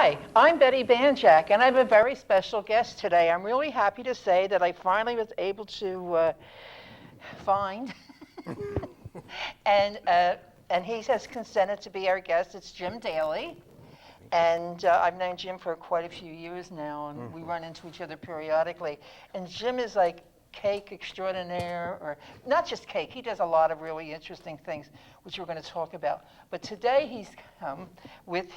Hi, I'm Betty Banjack, and I have a very special guest today. I'm really happy to say that I finally was able to find, and he has consented to be our guest. It's Jim Daley, and I've known Jim for quite a few years now, and we run into each other periodically. And Jim is like cake extraordinaire, or not just cake. He does a lot of really interesting things, which we're going to talk about. But today he's come with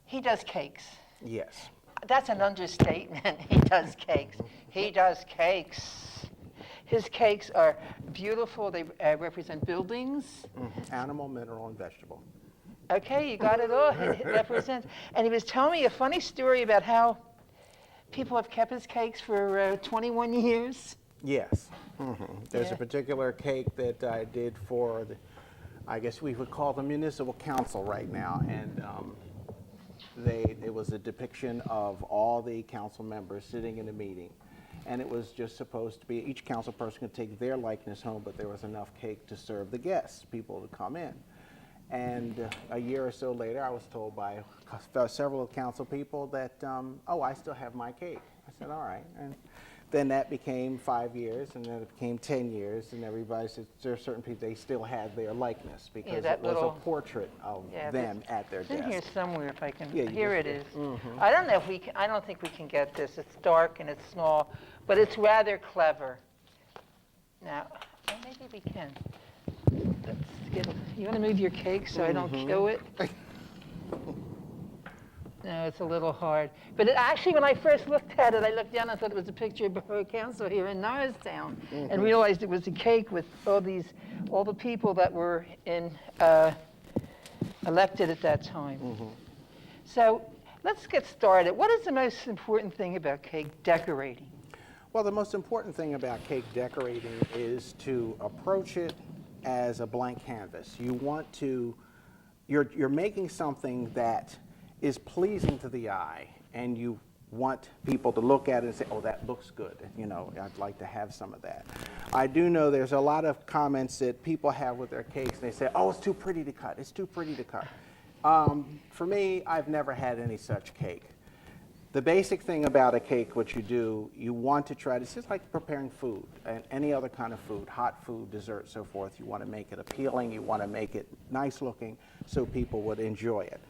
he does cakes. Yes. That's an understatement. He does cakes. He does cakes. His cakes are beautiful. They represent buildings. Animal, mineral, and vegetable. Okay, you got it all. It represents. And he was telling me a funny story about how people have kept his cakes for 21 years. Yes. There's a particular cake that I did for, I guess we would call the municipal council right now, and it was a depiction of all the council members sitting in a meeting, and it was just supposed to be each council person could take their likeness home, but there was enough cake to serve the guests, people to come in. And a year or so later, I was told by several council people that, oh, I still have my cake. I said, all right. And then that became 5 years, and then it became 10 years, and everybody said there are certain people, they still had their likeness because it was a portrait of them at their desk. It's in here somewhere if I can. Yeah, here it is. I don't know if we can, I don't think we can get this. It's dark and it's small, but it's rather clever. Now, maybe we can. Let's get it. You want to move your cake so I don't kill it? No, it's a little hard. But actually, when I first looked at it, I looked down and thought it was a picture of Borough Council here in Norristown, and realized it was a cake with all the people that were elected at that time. So let's get started. What is the most important thing about cake decorating? Well, the most important thing about cake decorating is to approach it as a blank canvas. You want to, you're making something that is pleasing to the eye, and you want people to look at it and say, oh, that looks good. You know, I'd like to have some of that. I do know there's a lot of comments that people have with their cakes, and they say, oh, it's too pretty to cut. It's too pretty to cut. For me, I've never had any such cake. The basic thing about a cake, what you do, you want to try to, it's just like preparing food and any other kind of food, hot food, dessert, so forth. You want to make it appealing. You want to make it nice looking so people would enjoy it.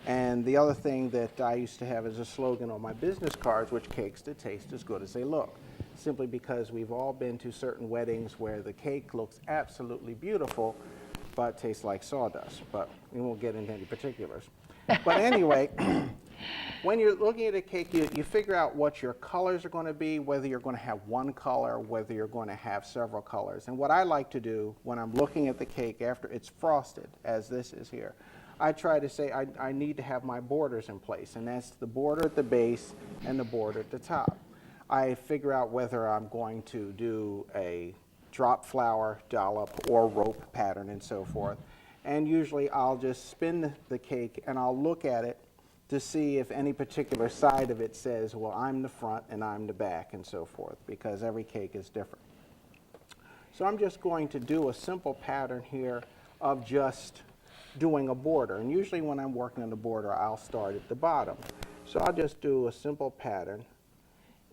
And the other thing that I used to have as a slogan on my business cards, which cakes to taste as good as they look. Simply because we've all been to certain weddings where the cake looks absolutely beautiful, but tastes like sawdust. But we won't get into any particulars. But anyway, when you're looking at a cake, you figure out what your colors are going to be, whether you're going to have one color, whether you're going to have several colors. And what I like to do when I'm looking at the cake after it's frosted, as this is here, I try to say I need to have my borders in place, and that's the border at the base and the border at the top. I figure out whether I'm going to do a drop flower, dollop, or rope pattern and so forth. And usually I'll just spin the cake and I'll look at it to see if any particular side of it says, well, I'm the front and I'm the back and so forth, because every cake is different. So I'm just going to do a simple pattern here of just doing a border, and usually when I'm working on the border, I'll start at the bottom. So I'll just do a simple pattern.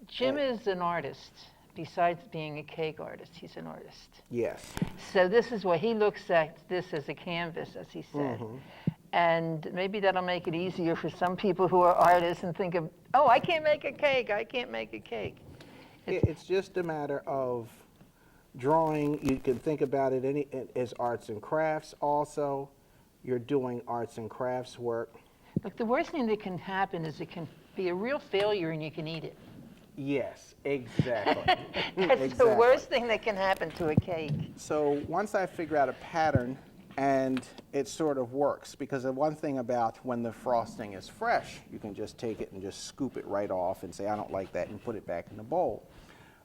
Jim is an artist. Besides being a cake artist, he's an artist. Yes. So this is what he looks at this as a canvas, as he said. And maybe that'll make it easier for some people who are artists and think of, oh, I can't make a cake, I can't make a cake. It's just a matter of drawing. You can think about it as arts and crafts also. You're doing arts and crafts work. Look, the worst thing that can happen is it can be a real failure and you can eat it. Yes, exactly. That's the worst thing that can happen to a cake. So once I figure out a pattern, and it sort of works, because the one thing about when the frosting is fresh, you can just take it and just scoop it right off and say, I don't like that, and put it back in the bowl.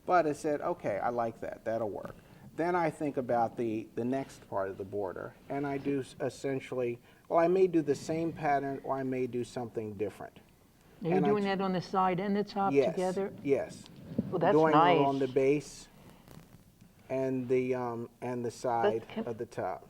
But I said, okay, I like that, that'll work. Then I think about the next part of the border, and I do essentially, well, I may do the same pattern, or I may do something different. Are you doing that on the side and the top together? Yes. Well, that's doing nice. it on the base and the side of the top.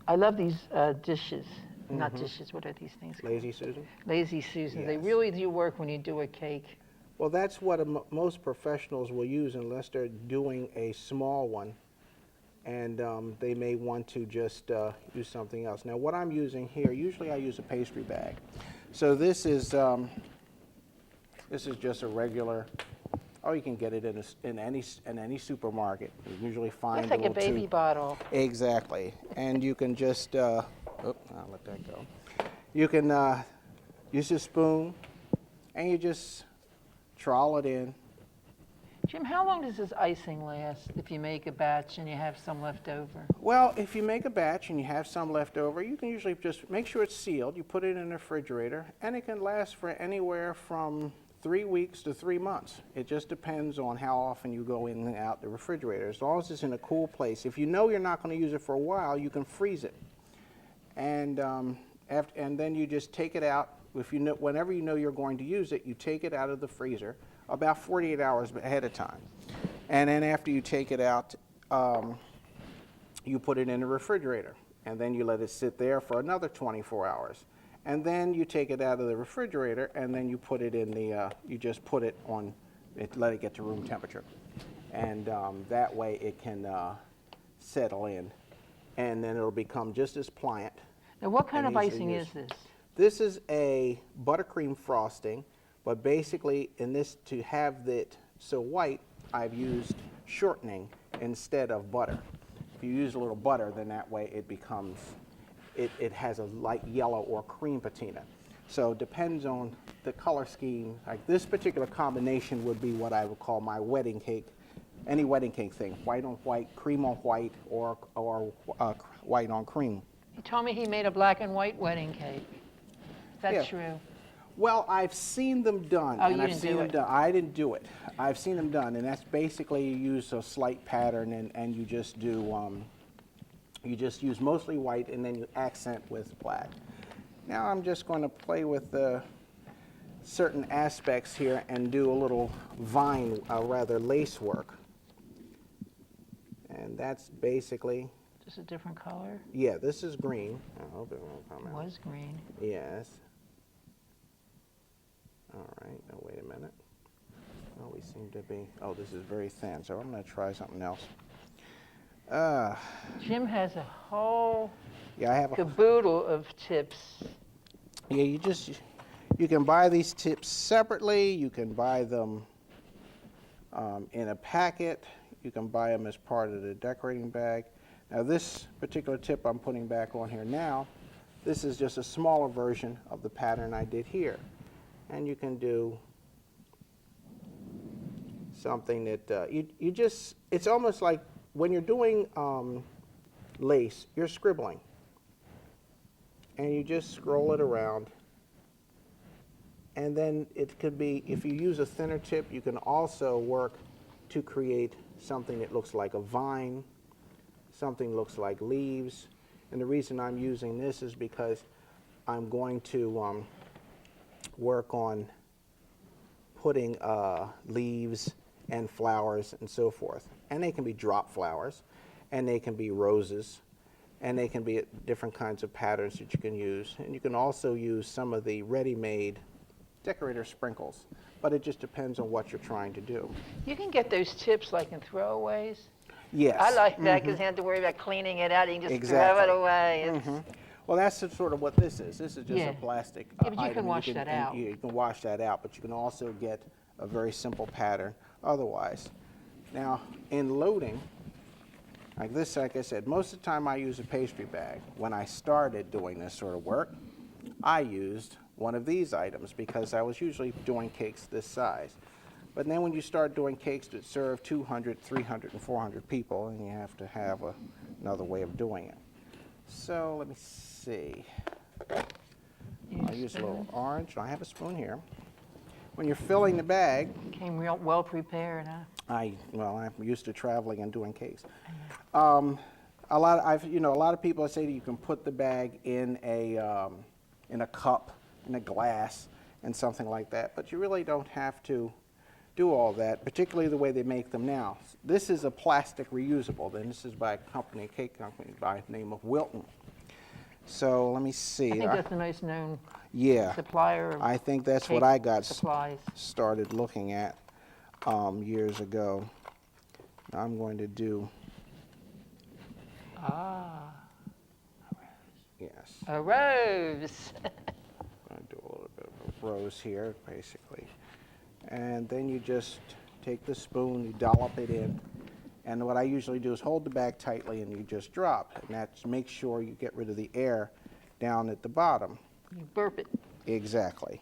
I love these dishes. not dishes, what are these things called? Lazy Susan? Lazy Susans. They Yes. really do work when you do a cake. Well, that's what most professionals will use unless they're doing a small one, and they may want to just use something else. Now, what I'm using here, usually I use a pastry bag. So this is just a regular. Oh, you can get it in any supermarket. You usually find Looks like a little baby bottle. Exactly, and you can just. I'll let that go. You can use a spoon, and you just trowel it in. Jim, how long does this icing last if you make a batch and you have some left over? Well, if you make a batch and you have some left over, you can usually just make sure it's sealed. You put it in the refrigerator, and it can last for anywhere from 3 weeks to 3 months. It just depends on how often you go in and out the refrigerator. As long as it's in a cool place. If you know you're not going to use it for a while, you can freeze it. And and then you just take it out. Whenever you know you're going to use it, you take it out of the freezer about 48 hours ahead of time. And then after you take it out, you put it in the refrigerator. And then you let it sit there for another 24 hours. And then you take it out of the refrigerator, and then you put it in you just put it on, let it get to room temperature. And that way it can settle in. And then it'll become just as pliant. Now, what kind and of easy to icing use. is this? This is a buttercream frosting, but basically to have it so white, I've used shortening instead of butter. If you use a little butter, then that way it becomes, it has a light yellow or cream patina. So it depends on the color scheme. Like this particular combination would be what I would call my wedding cake, any wedding cake thing, white on white, cream on white, or white on cream. He told me he made a black and white wedding cake. Is that Yeah. true? Well, I've seen them done. Oh, and you I've didn't seen do them it. done. I didn't do it. I've seen them done, and that's basically you use a slight pattern, and you just do you just use mostly white, and then you accent with black. Now I'm just going to play with certain aspects here and do a little vine, rather lace work, and that's basically. Just a different color? Yeah, this is green. I hope it won't come It out. was green. Yes. All right, now wait a minute. Oh, we seem to be, this is very thin, so I'm going to try something else. Jim has a whole Yeah, I have a, caboodle of tips. yeah, you can buy these tips separately. You can buy them in a packet. You can buy them as part of the decorating bag. Now this particular tip I'm putting back on here now, this is just a smaller version of the pattern I did here. And you can do something that it's almost like when you're doing lace, you're scribbling. And you just scroll it around. And then it could be, if you use a thinner tip, you can also work to create something that looks like a vine, something looks like leaves. And the reason I'm using this is because I'm going to work on putting leaves and flowers and so forth. And they can be drop flowers, and they can be roses, and they can be different kinds of patterns that you can use. And you can also use some of the ready-made decorator sprinkles, but it just depends on what you're trying to do. You can get those tips like in throwaways. Yes. I like that because you don't have to worry about cleaning it out. You can just Exactly. throw it away. It's, Well, that's sort of what this is. This is just Yeah. a plastic Yeah, but you item. can wash that out. You can wash that out, but you can also get a very simple pattern otherwise. Now, in loading, like this, like I said, most of the time I use a pastry bag. When I started doing this sort of work, I used one of these items because I was usually doing cakes this size. But then when you start doing cakes that serve 200, 300, and 400 people, and you have to have another way of doing it. So let me see. I'll use a little orange. I have a spoon here. When you're filling the bag, Came real well prepared, huh? I'm used to traveling and doing cakes. A lot of people say that you can put the bag in a cup, in a glass, and something like that, but you really don't have to do all that, particularly the way they make them now. This is a plastic reusable, and this is by a cake company by the name of Wilton. So let me I see. think that's a nice known Yeah, supplier of I think that's what cake I got supplies. started looking at years ago. I'm going to do, Ah, yes, a rose. I'm going to do a little bit of a rose here, basically. And then you just take the spoon, you dollop it in. And what I usually do is hold the bag tightly and you just drop. And that makes sure you get rid of the air down at the bottom. You burp it. Exactly.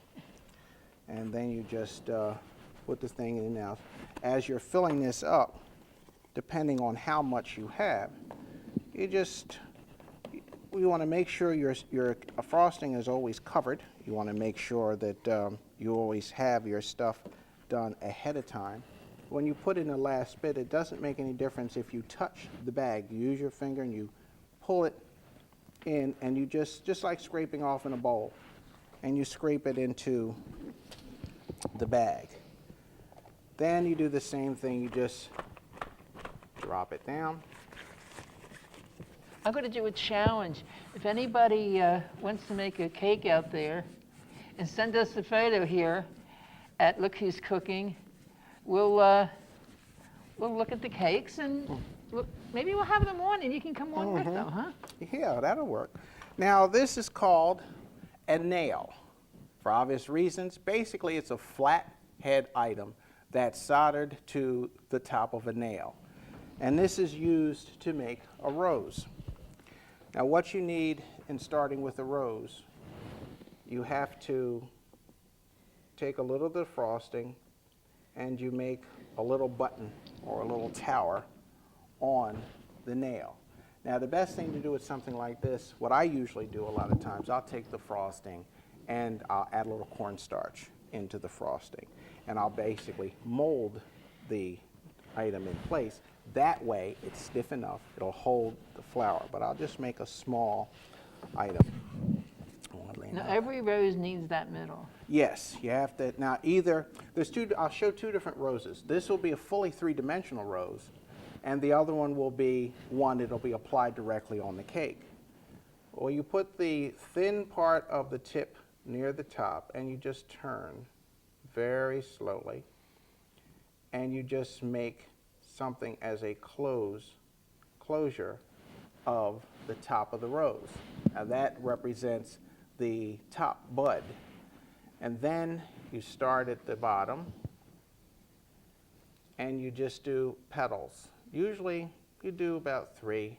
And then you just put the thing in now. As you're filling this up, depending on how much you have, you want to make sure your frosting is always covered. You want to make sure that you always have your stuff done ahead of time. When you put in the last bit, it doesn't make any difference if you touch the bag. You use your finger and you pull it in, and you just like scraping off in a bowl, and you scrape it into the bag. Then you do the same thing. You just drop it down. I'm going to do a challenge. If anybody wants to make a cake out there and send us a photo here at Look Who's Cooking, we'll look at the cakes and look, maybe we'll have them on and you can come on with them, huh? Yeah, that'll work. Now, this is called a nail for obvious reasons. Basically, it's a flat head item that's soldered to the top of a nail. And this is used to make a rose. Now, what you need in starting with a rose, you have to take a little bit of frosting and you make a little button or a little tower on the nail. Now, the best thing to do with something like this, what I usually do a lot of times, I'll take the frosting and I'll add a little cornstarch into the frosting. And I'll basically mold the item in place. That way, it's stiff enough, it'll hold the flour. But I'll just make a small item. Now, every rose needs that middle. Yes, you have to. Now, either, I'll show two different roses. This will be a fully three-dimensional rose, and the other one will be one that'll be applied directly on the cake. Well, you put the thin part of the tip near the top, and you just turn very slowly, and you just make something as a closure of the top of the rose. Now, that represents the top bud. And then you start at the bottom and you just do petals. Usually you do about 3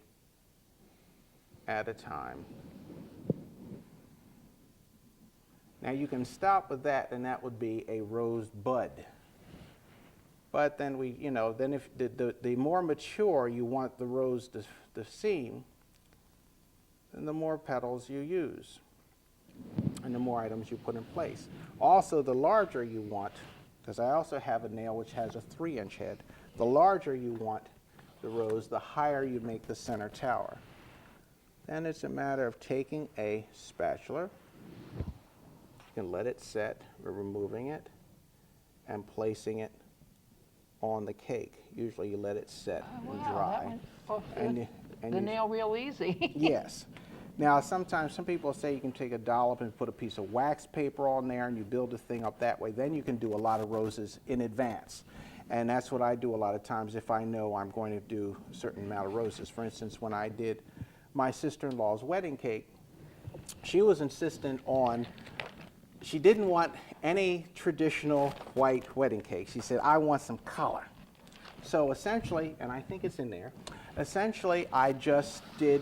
at a time. Now you can stop with that and that would be a rose bud. But then then if the more mature you want the rose to seem, then the more petals you use and the more items you put in place. Also, the larger you want, because I also have a nail which has a 3-inch head, the larger you want the rose, the higher you make the center tower. Then it's a matter of taking a spatula, you can let it set, removing it, and placing it on the cake. Usually you let it set and dry. That went off And the you, nail real easy. yes. Now, sometimes some people say you can take a dollop and put a piece of wax paper on there and you build the thing up that way. Then you can do a lot of roses in advance. And that's what I do a lot of times if I know I'm going to do a certain amount of roses. For instance, when I did my sister-in-law's wedding cake, she was insistent on, she didn't want any traditional white wedding cake. She said, I want some color. So essentially, and I think it's in there, essentially I just did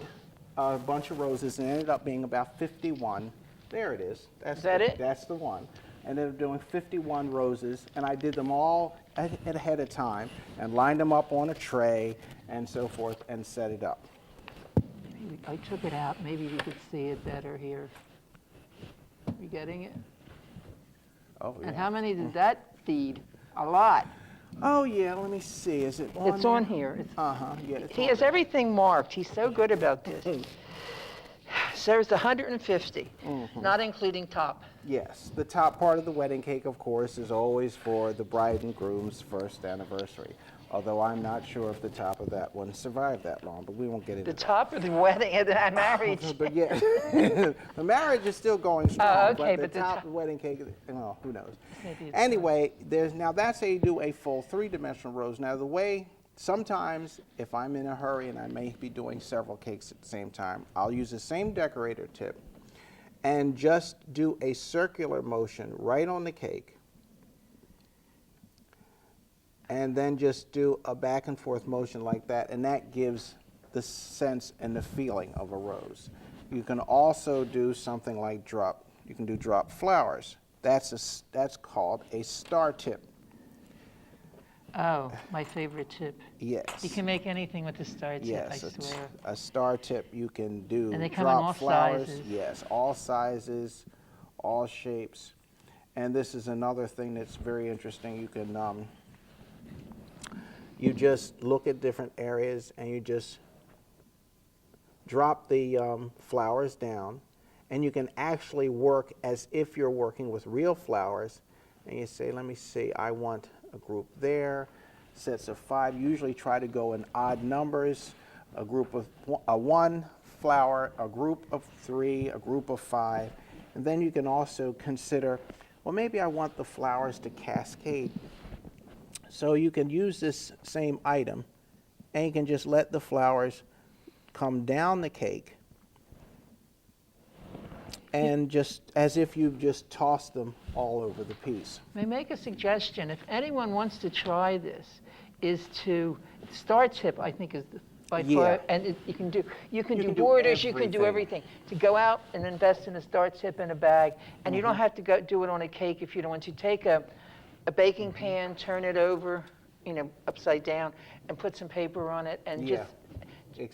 a bunch of roses and ended up being about 51. There it is. Is that it? That's the one. Ended up doing 51 roses, and I did them all ahead of time and lined them up on a tray and so forth and set it up. I took it out. Maybe we could see it better here. You getting it? Oh, yeah. And how many did that feed? A lot. Oh, yeah, let me see. Is it on It's there? on here. Uh-huh, yeah. It's He on has there. everything marked. He's so good about this. So it's 150, not including top. Yes, the top part of the wedding cake, of course, is always for the bride and groom's first anniversary. Although I'm not sure if the top of that one survived that long, but we won't get into The top of the wedding and the marriage. But yeah, the marriage is still going strong. Oh, okay, but but the the top top- wedding cake, well, who knows? Maybe it's Anyway, now that's how you do a full three-dimensional rose. Now the way, sometimes if I'm in a hurry and I may be doing several cakes at the same time, I'll use the same decorator tip and just do a circular motion right on the cake, and then just do a back and forth motion like that, and that gives the sense and the feeling of a rose. You can also do something like you can do drop flowers. That's called a star tip. Oh, my favorite tip. Yes. You can make anything with the star tip, Yes, I swear. a star tip you can do. And they come in drop all flowers. sizes. Yes, all sizes, all shapes. And this is another thing that's very interesting. You can you just look at different areas and you just drop the flowers down, and you can actually work as if you're working with real flowers. And you say, let me see, I want a group there, sets of 5. Usually try to go in odd numbers, a group of 1 flower, a group of 3, a group of 5. And then you can also consider, well, maybe I want the flowers to cascade. So you can use this same item, and you can just let the flowers come down the cake, and just as if you've just tossed them all over the piece. May I make a suggestion? If anyone wants to try this, is to star tip, I think, is by far, and you can do borders, you can do everything. To go out and invest in a star tip in a bag, and you don't have to go do it on a cake if you don't want to. Take a baking pan, turn it over, upside down, and put some paper on it, and just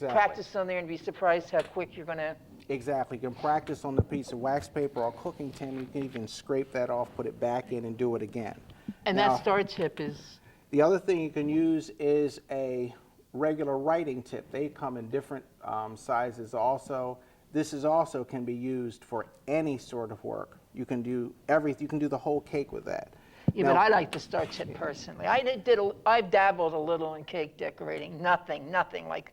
practice on there, and be surprised how quick you're going to. Exactly. You can practice on the piece of wax paper or cooking tin. You can even scrape that off, put it back in, and do it again. And now, that star tip is? The other thing you can use is a regular writing tip. They come in different sizes also. This is also can be used for any sort of work. You can do everything. You can do the whole cake with that. Yeah, but I like the star tip personally. I've dabbled a little in cake decorating. Nothing like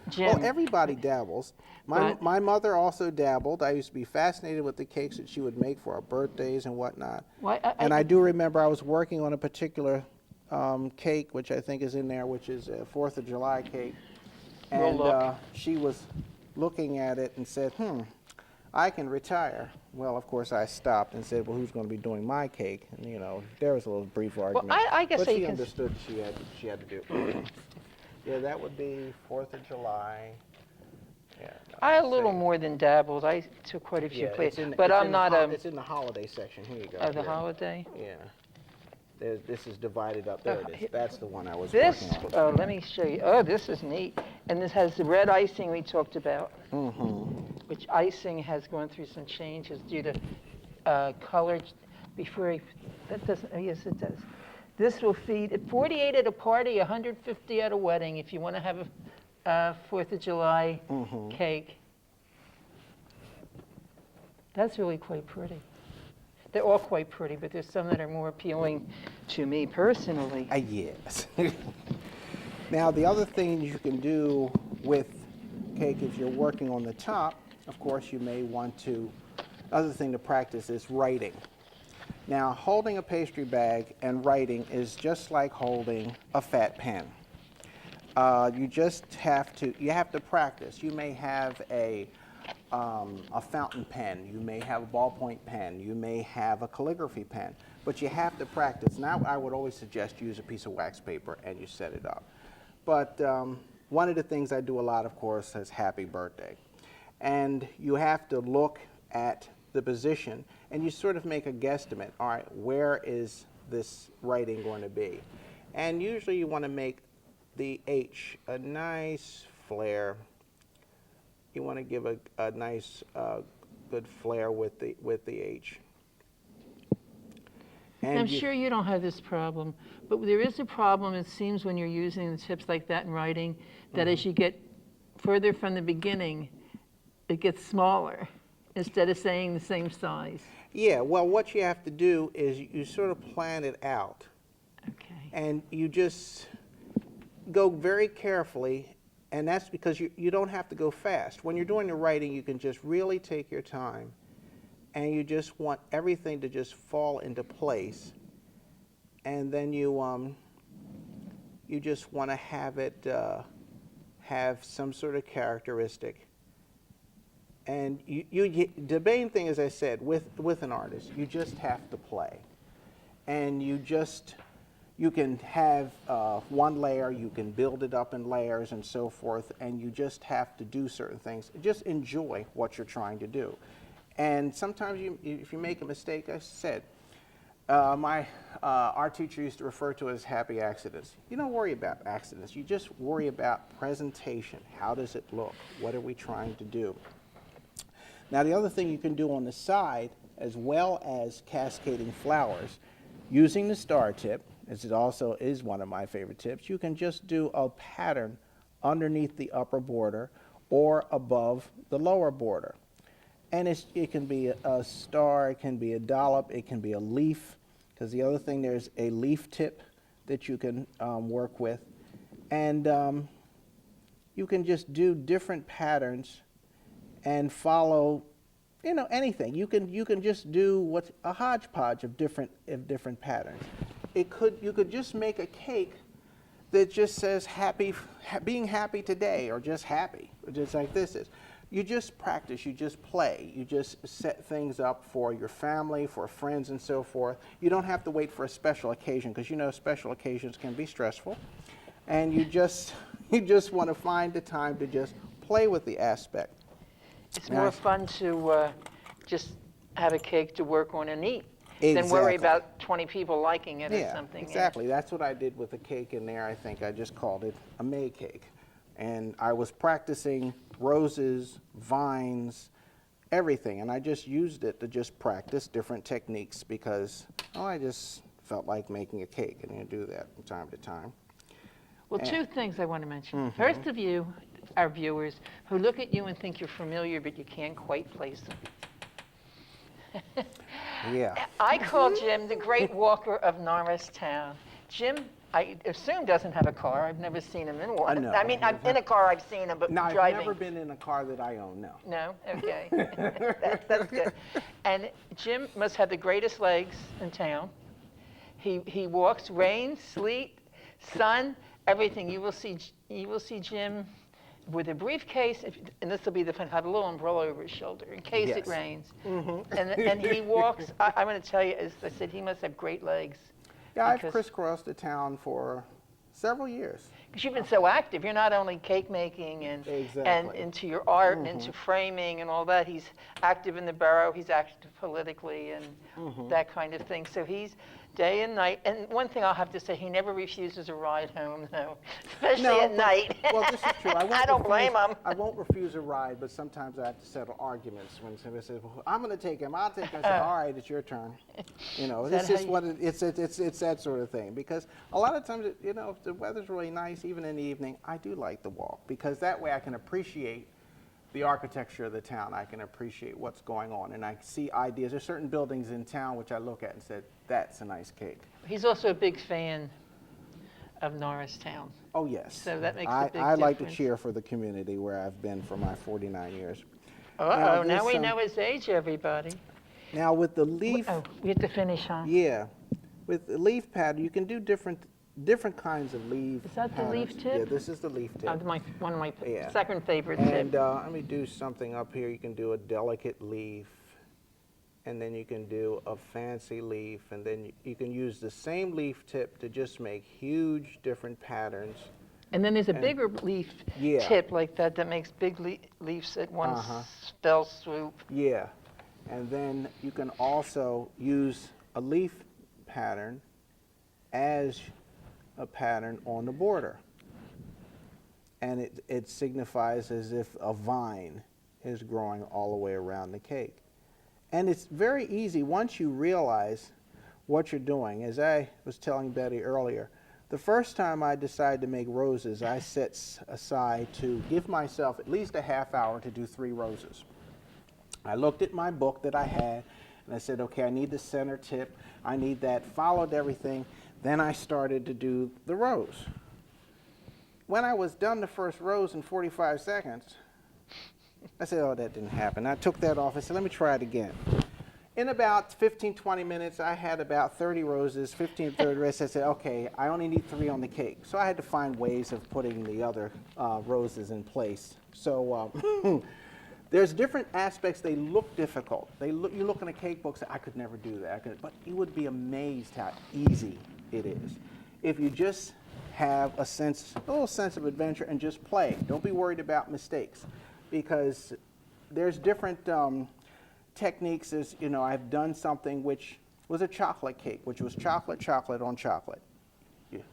Jim. Well, everybody dabbles. My mother also dabbled. I used to be fascinated with the cakes that she would make for our birthdays and whatnot. Well, I do remember I was working on a particular cake, which I think is in there, which is a 4th of July cake. And she was looking at it and said, I can retire. Well, of course, I stopped and said, well, who's going to be doing my cake? And, there was a little brief argument. Well, I guess but I she can understood she had to do it. Yeah, that would be 4th of July. Yeah, I had a little more than dabbled. I took quite a few places, but I'm not a. It's in the holiday section. Here you go. Oh, the holiday? Yeah. This is divided up. There it is. That's the one I was This, working on. let me show you. Oh, this is neat. And this has the red icing we talked about, which icing has gone through some changes due to color. That doesn't, oh yes it does. This will feed, 48 at a party, 150 at a wedding, if you want to have a 4th of July cake. That's really quite pretty. They're all quite pretty, but there's some that are more appealing to me personally. Yes. Now, the other thing you can do with cake, if you're working on the top, of course, you may want to, other thing to practice is writing. Now, holding a pastry bag and writing is just like holding a fat pen. You just have to practice. You may have a fountain pen, you may have a ballpoint pen, you may have a calligraphy pen, but you have to practice. Now, I would always suggest you use a piece of wax paper and you set it up. But one of the things I do a lot, of course, is happy birthday. And you have to look at the position and you sort of make a guesstimate. All right, where is this writing going to be? And usually you want to make the H a nice flare. You want to give a nice, good flare with the H. And I'm sure you don't have this problem, but there is a problem, it seems, when you're using the tips like that in writing, that as you get further from the beginning, it gets smaller instead of staying the same size. Yeah, well, what you have to do is you sort of plan it out. Okay. And you just go very carefully, and that's because you don't have to go fast. When you're doing the writing, you can just really take your time, and you just want everything to just fall into place. And then you just want to have it have some sort of characteristic. And the main thing, as I said, with an artist, you just have to play. And you can have one layer, you can build it up in layers and so forth, and you just have to do certain things. Just enjoy what you're trying to do. And sometimes if you make a mistake, I said, my art teacher used to refer to it as happy accidents. You don't worry about accidents. You just worry about presentation. How does it look? What are we trying to do? Now, the other thing you can do on the side, as well as cascading flowers, using the star tip, as it also is one of my favorite tips, you can just do a pattern underneath the upper border or above the lower border. And it can be a star, it can be a dollop, it can be a leaf, because the other thing, there's a leaf tip that you can work with. And you can just do different patterns and follow, anything. You can just do what's a hodgepodge of different patterns. You could just make a cake that just says being happy today, or just happy, just like this is. You just practice, you just play, you just set things up for your family, for friends, and so forth. You don't have to wait for a special occasion, because special occasions can be stressful. And you just want to find the time to just play with the aspect. It's more fun to just have a cake to work on and eat than worry about 20 people liking it or something. Exactly. That's what I did with the cake in there. I think I just called it a May cake. And I was practicing roses, vines, everything. And I just used it to just practice different techniques because I just felt like making a cake, and you do that from time to time. Well, two things I want to mention. First of you, our viewers, who look at you and think you're familiar, but you can't quite place them. Yeah. I call Jim the great walker of Norristown. Jim, I assume, doesn't have a car. I've never seen him in one. No. I mean, I'm in a car, I've seen him, but No, driving. I've never been in a car that I own, no. No? Okay. That's good. And Jim must have the greatest legs in town. He walks rain, sleet, sun, everything. You will see Jim with a briefcase, and this will be the fun, have a little umbrella over his shoulder in case it rains. And he walks, I'm going to tell you, as I said, he must have great legs. Yeah, I've crisscrossed the town for several years. Because you've been so active. You're not only cake making and into your art and into framing and all that. He's active in the borough. He's active politically and that kind of thing. So he's day and night. And one thing I'll have to say, he never refuses a ride home, though, especially at night. Well, this is true. I don't blame him. I won't refuse a ride, but sometimes I have to settle arguments when somebody says, well, I'm going to take him. I'll take him. I say, all right, it's your turn. It's just it's that sort of thing. Because a lot of times, if the weather's really nice, even in the evening, I do like the walk. Because that way I can appreciate the architecture of the town. I can appreciate what's going on, and I see ideas. There's certain buildings in town which I look at and said, that's a nice cake. He's also a big fan of Norristown. Oh, yes. So that makes a big difference. I like to cheer for the community where I've been for my 49 years. Now we know his age, everybody. Now with the leaf... Oh, we have to finish, huh? Yeah. With the leaf pattern, you can do different kinds of leaf Is that patterns. the leaf tip? Yeah, this is the leaf tip. One of my second favorite tips. And let me do something up here. You can do a delicate leaf, and then you can do a fancy leaf, and then you can use the same leaf tip to just make huge different patterns. And then there's a bigger leaf tip like that makes big leaves at one fell swoop. Yeah. And then you can also use a leaf pattern as a pattern on the border. And it signifies as if a vine is growing all the way around the cake. And it's very easy once you realize what you're doing. As I was telling Betty earlier, the first time I decided to make roses, I set aside to give myself at least a half hour to do 3 roses. I looked at my book that I had, and I said, okay, I need the center tip. I need that. Followed everything. Then I started to do the rows. When I was done the first rows in 45 seconds, I said, oh, that didn't happen. I took that off. I said, let me try it again. In about 15, 20 minutes, I had about 30 roses, 15, 30 roses. I said, okay, I only need 3 on the cake. So I had to find ways of putting the other roses in place. So there's different aspects. They look difficult. You look in a cake book, say, I could never do that. But you would be amazed how easy it is. If you just have a little sense of adventure and just play. Don't be worried about mistakes, because there's different techniques. As you know, I've done something which was a chocolate cake, which was chocolate on chocolate.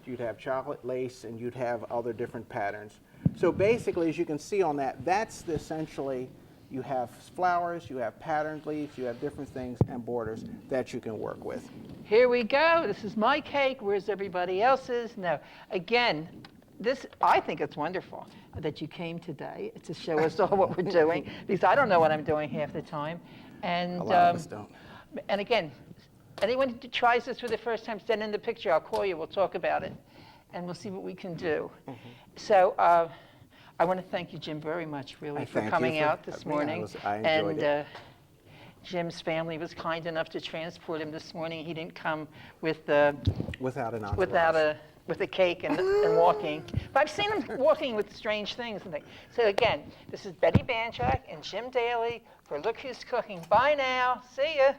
You'd have chocolate lace, and you'd have other different patterns. So basically, as you can see on that, that's essentially, you have flowers, you have patterned leaves, you have different things and borders that you can work with. Here we go. This is my cake. Where's everybody else's? No. Again, I think it's wonderful that you came today to show us all what we're doing, because I don't know what I'm doing half the time. And, A lot of us don't. And again, anyone who tries this for the first time, send in the picture. I'll call you. We'll talk about it, and we'll see what we can do. Mm-hmm. So I want to thank you, Jim, very much, really, for coming out this morning. I enjoyed it. Jim's family was kind enough to transport him this morning. He didn't come with without an entourage. With a cake and walking. But I've seen him walking with strange things. So again, this is Bette Banjack and Jim Daley for Look Who's Cooking. Bye now. See ya.